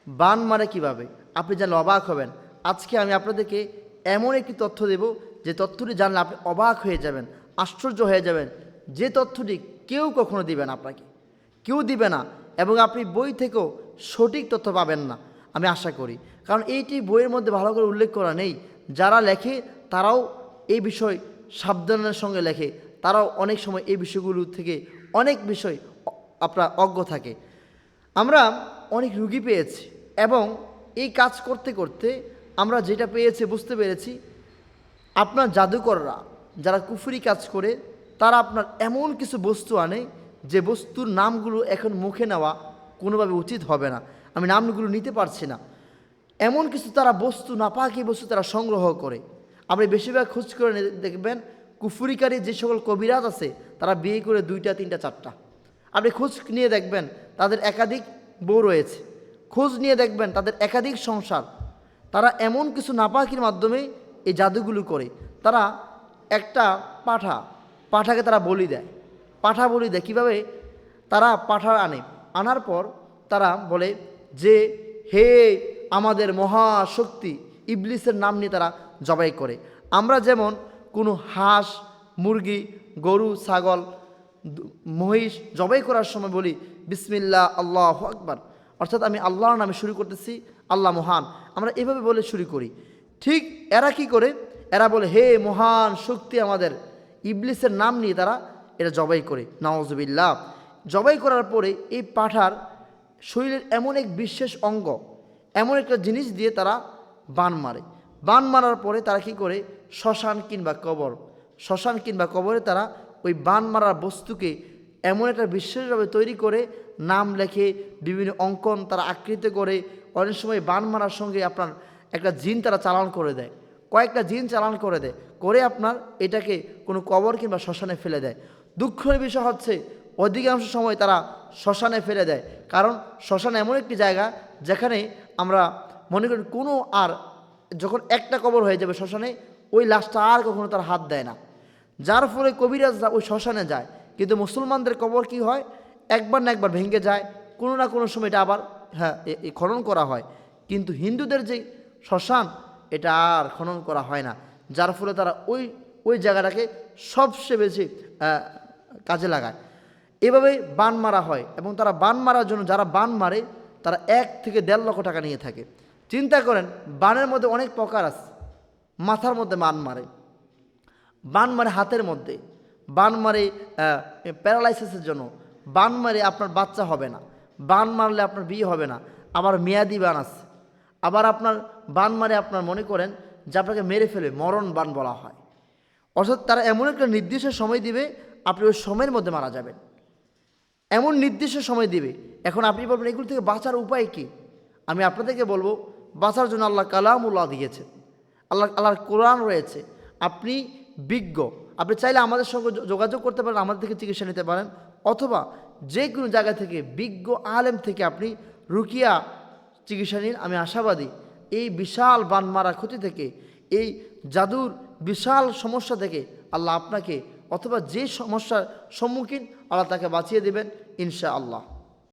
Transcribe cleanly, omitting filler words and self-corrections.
বান মারে কিভাবে, আপনি জানলে অবাক হবেন। আজকে আমি আপনাদেরকে এমন একটি তথ্য দেব, যে তথ্যটি জানলে আপনি অবাক হয়ে যাবেন, আশ্চর্য হয়ে যাবেন। যে তথ্যটি কেউ কখনো দিবে না, আপনাকে কেউ দিবে না, এবং আপনি বই থেকেও সঠিক তথ্য পাবেন না, আমি আশা করি। কারণ এইটি বইয়ের মধ্যে ভালো করে উল্লেখ করা নেই। যারা লেখে তারাও এই বিষয় সাবধানের সঙ্গে লেখে, তারাও অনেক সময় এই বিষয়গুলো থেকে অনেক বিষয় আপনার অজ্ঞ থাকে। আমরা অনেক রুগী পেয়েছি, এবং এই কাজ করতে করতে আমরা যেটা পেয়েছি, বুঝতে পেরেছি, আপনার জাদুকররা যারা কুফরি কাজ করে, তারা আপনার এমন কিছু বস্তু আনে, যে বস্তুর নামগুলো এখন মুখে নেওয়া কোনোভাবে উচিত হবে না, আমি নামগুলো নিতে পারছি না। এমন কিছু তারা বস্তু, নাপাকি বস্তু তারা সংগ্রহ করে। আপনি বেশিরভাগ খোঁজ করে দেখবেন, কুফরিকারী যে সকল কবিরাজ আছে, তারা বিয়ে করে 2টা 3টা 4টা। আপনি খোঁজ নিয়ে দেখবেন তাদের একাধিক বউ রয়েছে, খোঁজ নিয়ে দেখবেন তাদের একাধিক সংসার। তারা এমন কিছু নাপাকির মাধ্যমে এই জাদুগুলো করে। তারা একটা পাঠাকে তারা বলি দেয়, পাঠা বলি দেয়। কীভাবে? তারা পাঠা আনার পর তারা বলে যে, হে আমাদের মহাশক্তি, ইবলিসের নাম নিয়ে তারা জবাই করে। আমরা যেমন কোনো হাঁস, মুরগি, গরু, ছাগল, মহিষ জবাই করার সময় বলি বিসমিল্লাহ আল্লাহু আকবার, অর্থাৎ আমি আল্লাহর নামে শুরু করতেছি, আল্লাহ মহান, আমরা এভাবে বলে শুরু করি। ঠিক এরা কি করে? এরা বলে হে মহান শক্তি আমাদের, ইবলিসের নাম নিয়ে তারা এটা জবাই করে। নাউজুবিল্লাহ। জবাই করার পরে এই পাঠার শরীরের এমন এক বিশেষ অঙ্গ, এমন একটা জিনিস দিয়ে তারা বান মারে। বান মারার পরে তারা কি করে? শ্মশান কিংবা কবরে তারা ওই বান মারার বস্তুকে এমন একটা বিশেষভাবে তৈরি করে, নাম লেখে, বিভিন্ন অঙ্কন তারা আকৃতি করে। অনেক সময় বান মারার সঙ্গে আপনার একটা জিন তারা চালান করে দেয়, কয়েকটা জিন চালান করে দেয়, করে আপনার এটাকে কোনো কবর কিংবা শ্মশানে ফেলে দেয়। দুঃখের বিষয় হচ্ছে অধিকাংশ সময় তারা শ্মশানে ফেলে দেয়, কারণ শ্মশান এমন একটি জায়গা যেখানে আমরা মনে করি কোনো আর, যখন একটা কবর হয়ে যাবে শ্মশানে, ওই লাশটা আর কখনো তার হাত দেয় না। যার ফলে কবিরাজরা ওই শ্মশানে যায়। কিন্তু মুসলমানদের কবর কি হয়? একবার না একবার ভেঙে যায়, কোনো না কোনো সময় এটা আবার খনন করা হয়। কিন্তু হিন্দুদের যে শ্মশান, এটা আর খনন করা হয় না, যার ফলে তারা ওই জায়গাটাকে সবচেয়ে বেশি কাজে লাগায়। এভাবে বান মারা হয়, এবং তারা বান মারার জন্য যারা বান মারে, তারা 1 থেকে 1.5 লক্ষ টাকা নিয়ে থাকে। চিন্তা করেন, বানের মধ্যে অনেক প্রকার আছে। মাথার মধ্যে বান মারে হাতের মধ্যে, বান মারে প্যারালাইসিসের জন্য, বান মারে আপনার বাচ্চা হবে না, বান মারলে আপনার বিয়ে হবে না, আবার মেয়াদি বান আছে, আবার আপনার বান মারে আপনার মনে করেন যে আপনাকে মেরে ফেলে, মরণ বান বলা হয়। অর্থাৎ তারা এমন একটা নির্দিষ্ট সময় দিবে, আপনি ওই সময়ের মধ্যে মারা যাবেন, এমন নির্দিষ্ট সময় দিবে। এখন আপনি বলবেন এগুলো থেকে বাঁচার উপায় কি? আমি আপনাদেরকে বলবো, বাঁচার জন্য আল্লাহ কালামুল্লাহ দিয়েছে, আল্লাহর কোরআন রয়েছে। আপনি বিজ্ঞ, আপনি চাইলে আমাদের সঙ্গে যোগাযোগ করতে পারেন, আমাদের থেকে চিকিৎসা নিতে পারেন, অথবা যে কোনো জায়গা থেকে বিজ্ঞ আলেম থেকে আপনি রুকিয়া চিকিৎসা নিন। আমি আশাবাদী এই বিশাল বান মারা ক্ষতি থেকে, এই জাদুর বিশাল সমস্যা থেকে আল্লাহ আপনাকে, অথবা যে সমস্যার সম্মুখীন, আল্লাহ তাকে বাঁচিয়ে দেবেন ইনশাআল্লাহ।